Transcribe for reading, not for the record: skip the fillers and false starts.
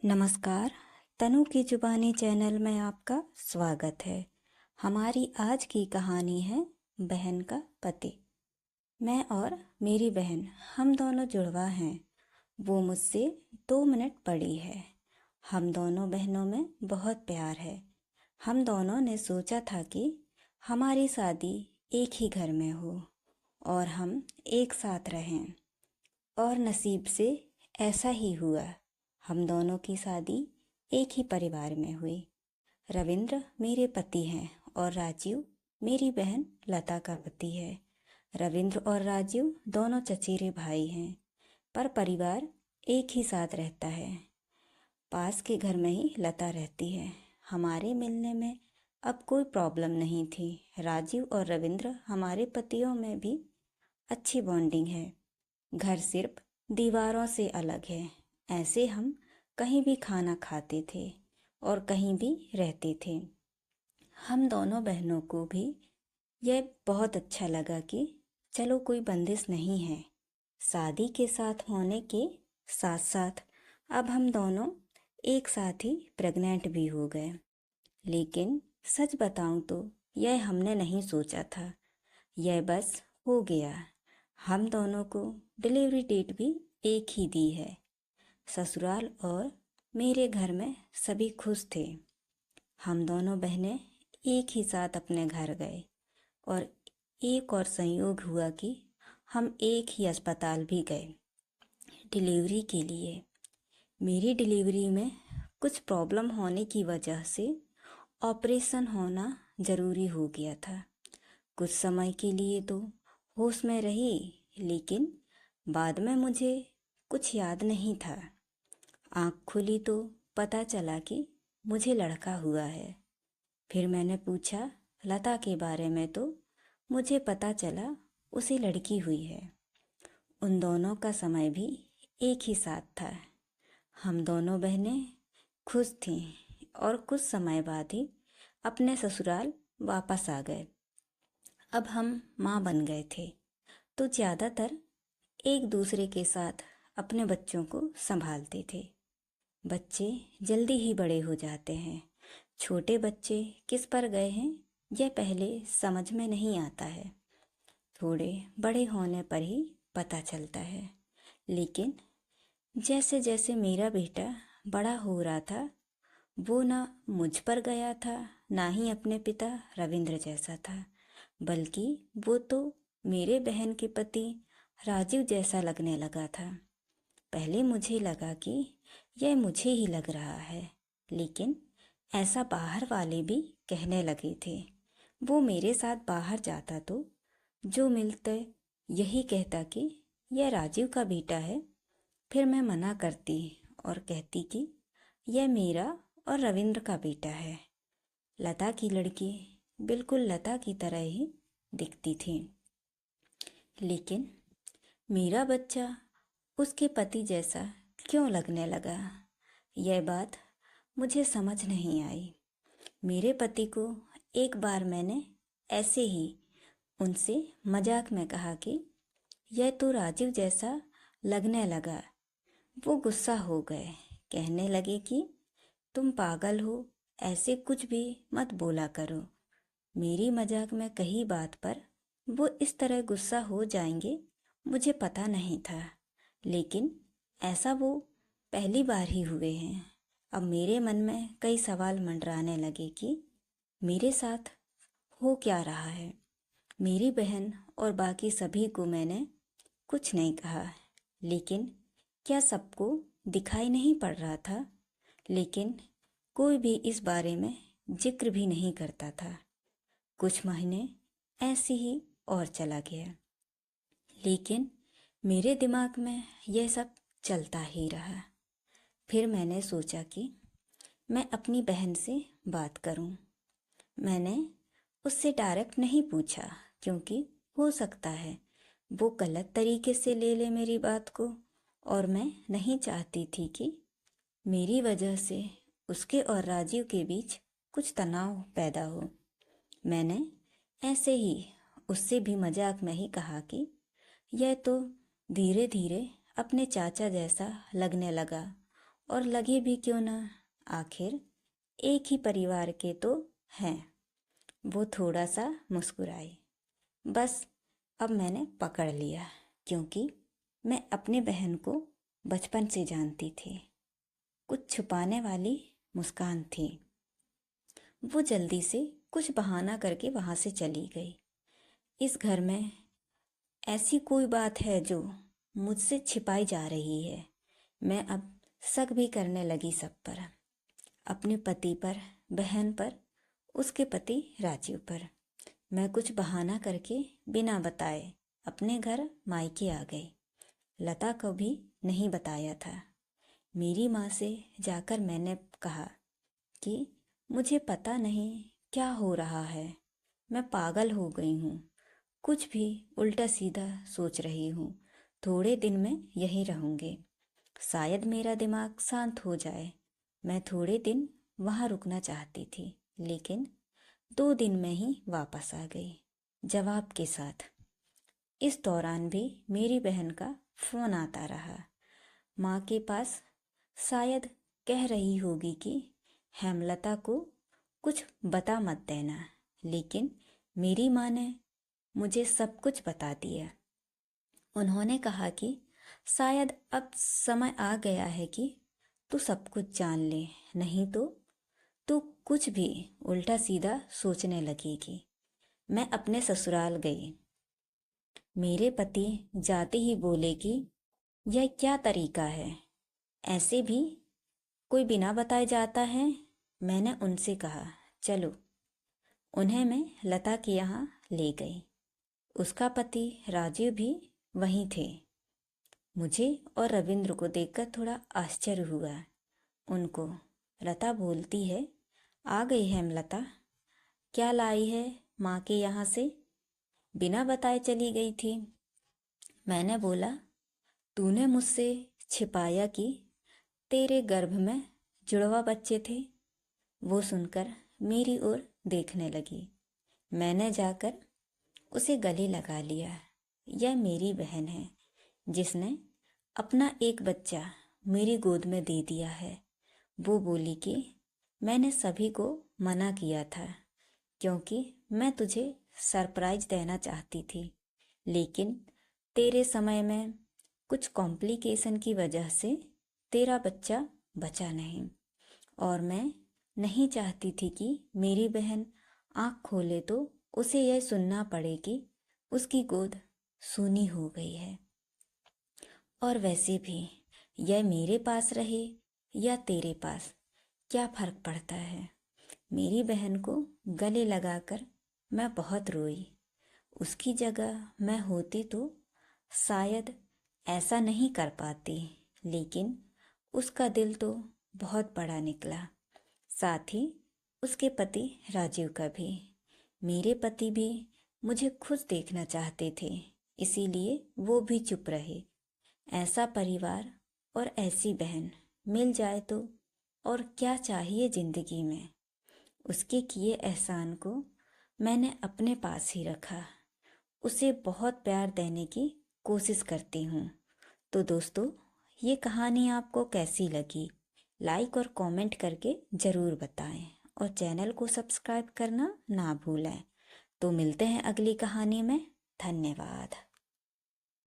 नमस्कार। तनु की जुबानी चैनल में आपका स्वागत है। हमारी आज की कहानी है बहन का पति। मैं और मेरी बहन, हम दोनों जुड़वा हैं। वो मुझसे 2 मिनट बड़ी है। हम दोनों बहनों में बहुत प्यार है। हम दोनों ने सोचा था कि हमारी शादी एक ही घर में हो और हम एक साथ रहें, और नसीब से ऐसा ही हुआ। हम दोनों की शादी एक ही परिवार में हुई। रविंद्र मेरे पति हैं और राजीव मेरी बहन लता का पति है। रविंद्र और राजीव दोनों चचेरे भाई हैं, पर परिवार एक ही साथ रहता है। पास के घर में ही लता रहती है। हमारे मिलने में अब कोई प्रॉब्लम नहीं थी। राजीव और रविंद्र हमारे पतियों में भी अच्छी बॉन्डिंग है। घर सिर्फ दीवारों से अलग है। ऐसे हम कहीं भी खाना खाते थे और कहीं भी रहते थे। हम दोनों बहनों को भी यह बहुत अच्छा लगा कि चलो कोई बंदिश नहीं है। शादी के साथ होने के साथ साथ अब हम दोनों एक साथ ही प्रेग्नेंट भी हो गए। लेकिन सच बताऊं तो यह हमने नहीं सोचा था, यह बस हो गया। हम दोनों को डिलीवरी डेट भी एक ही दी है। ससुराल और मेरे घर में सभी खुश थे। हम दोनों बहनें एक ही साथ अपने घर गए और एक और संयोग हुआ कि हम एक ही अस्पताल भी गए डिलीवरी के लिए। मेरी डिलीवरी में कुछ प्रॉब्लम होने की वजह से ऑपरेशन होना ज़रूरी हो गया था। कुछ समय के लिए तो होश में रही, लेकिन बाद में मुझे कुछ याद नहीं था। आँख खुली तो पता चला कि मुझे लड़का हुआ है। फिर मैंने पूछा लता के बारे में, तो मुझे पता चला उसे लड़की हुई है। उन दोनों का समय भी एक ही साथ था। हम दोनों बहनें खुश थीं और कुछ समय बाद ही अपने ससुराल वापस आ गए। अब हम माँ बन गए थे, तो ज़्यादातर एक दूसरे के साथ अपने बच्चों को संभालते थे। बच्चे जल्दी ही बड़े हो जाते हैं। छोटे बच्चे किस पर गए हैं यह पहले समझ में नहीं आता है, थोड़े बड़े होने पर ही पता चलता है। लेकिन जैसे जैसे मेरा बेटा बड़ा हो रहा था, वो ना मुझ पर गया था, ना ही अपने पिता रविंद्र जैसा था, बल्कि वो तो मेरे बहन के पति राजीव जैसा लगने लगा था। पहले मुझे लगा कि यह मुझे ही लग रहा है, लेकिन ऐसा बाहर वाले भी कहने लगे थे। वो मेरे साथ बाहर जाता तो जो मिलते यही कहता कि यह राजीव का बेटा है। फिर मैं मना करती और कहती कि यह मेरा और रविंद्र का बेटा है। लता की लड़की बिल्कुल लता की तरह ही दिखती थी, लेकिन मेरा बच्चा उसके पति जैसा क्यों लगने लगा, यह बात मुझे समझ नहीं आई। मेरे पति को एक बार मैंने ऐसे ही उनसे मजाक में कहा कि यह तो राजीव जैसा लगने लगा। वो गुस्सा हो गए, कहने लगे कि तुम पागल हो, ऐसे कुछ भी मत बोला करो। मेरी मजाक में कही बात पर वो इस तरह गुस्सा हो जाएंगे मुझे पता नहीं था, लेकिन ऐसा वो पहली बार ही हुए हैं। अब मेरे मन में कई सवाल मंडराने लगे कि मेरे साथ हो क्या रहा है। मेरी बहन और बाकी सभी को मैंने कुछ नहीं कहा, लेकिन क्या सबको दिखाई नहीं पड़ रहा था? लेकिन कोई भी इस बारे में जिक्र भी नहीं करता था। कुछ महीने ऐसे ही और चला गया, लेकिन मेरे दिमाग में यह सब चलता ही रहा। फिर मैंने सोचा कि मैं अपनी बहन से बात करूं। मैंने उससे डायरेक्ट नहीं पूछा, क्योंकि हो सकता है वो गलत तरीके से ले ले मेरी बात को, और मैं नहीं चाहती थी कि मेरी वजह से उसके और राजीव के बीच कुछ तनाव पैदा हो। मैंने ऐसे ही उससे भी मजाक में ही कहा कि यह तो धीरे धीरे अपने चाचा जैसा लगने लगा और लगे भी क्यों ना, आखिर एक ही परिवार के तो हैं। वो थोड़ा सा मुस्कुराई। बस अब मैंने पकड़ लिया, क्योंकि मैं अपने बहन को बचपन से जानती थी। कुछ छुपाने वाली मुस्कान थी। वो जल्दी से कुछ बहाना करके वहाँ से चली गई। इस घर में ऐसी कोई बात है जो मुझसे छिपाई जा रही है। मैं अब शक भी करने लगी सब पर, अपने पति पर, बहन पर, उसके पति राजीव पर। मैं कुछ बहाना करके बिना बताए अपने घर मायके आ गई। लता को भी नहीं बताया था। मेरी माँ से जाकर मैंने कहा कि मुझे पता नहीं क्या हो रहा है, मैं पागल हो गई हूँ, कुछ भी उल्टा सीधा सोच रही हूँ। थोड़े दिन में यहीं रहूँगी, शायद मेरा दिमाग शांत हो जाए। मैं थोड़े दिन वहाँ रुकना चाहती थी, लेकिन 2 दिन में ही वापस आ गई, जवाब के साथ। इस दौरान भी मेरी बहन का फ़ोन आता रहा। माँ के पास, शायद कह रही होगी कि हेमलता को कुछ बता मत देना। लेकिन मेरी माँ ने मुझे सब कुछ बता दिया। उन्होंने कहा कि शायद अब समय आ गया है कि तू सब कुछ जान ले, नहीं तो तू कुछ भी उल्टा सीधा सोचने लगेगी। मैं अपने ससुराल गई। मेरे पति जाते ही बोले कि यह क्या तरीका है, ऐसे भी कोई बिना बताए जाता है। मैंने उनसे कहा चलो। उन्हें मैं लता के यहाँ ले गई। उसका पति राजीव भी वहीं थे। मुझे और रविंद्र को देखकर थोड़ा आश्चर्य हुआ। उनको लता बोलती है, आ गई हेमलता, क्या लाई है माँ के यहाँ से, बिना बताए चली गई थी। मैंने बोला, तूने मुझसे छिपाया कि तेरे गर्भ में जुड़वा बच्चे थे। वो सुनकर मेरी ओर देखने लगी। मैंने जाकर उसे गले लगा लिया। यह मेरी बहन है, जिसने अपना एक बच्चा मेरी गोद में दे दिया है। वो बोली कि मैंने सभी को मना किया था, क्योंकि मैं तुझे सरप्राइज देना चाहती थी, लेकिन तेरे समय में कुछ कॉम्प्लिकेशन की वजह से तेरा बच्चा बचा नहीं। और मैं नहीं चाहती थी कि मेरी बहन आँख खोले तो उसे यह सुनना पड़े कि उसकी गोद सूनी हो गई है। और वैसे भी यह मेरे पास रहे या तेरे पास, क्या फर्क पड़ता है। मेरी बहन को गले लगाकर मैं बहुत रोई। उसकी जगह मैं होती तो शायद ऐसा नहीं कर पाती, लेकिन उसका दिल तो बहुत बड़ा निकला। साथ ही उसके पति राजीव का भी। मेरे पति भी मुझे खुश देखना चाहते थे, इसीलिए वो भी चुप रहे। ऐसा परिवार और ऐसी बहन मिल जाए तो और क्या चाहिए जिंदगी में। उसके किए एहसान को मैंने अपने पास ही रखा। उसे बहुत प्यार देने की कोशिश करती हूँ। तो दोस्तों, ये कहानी आपको कैसी लगी, लाइक और कमेंट करके ज़रूर बताएं, और चैनल को सब्सक्राइब करना ना भूलें। तो मिलते हैं अगली कहानी में। धन्यवाद।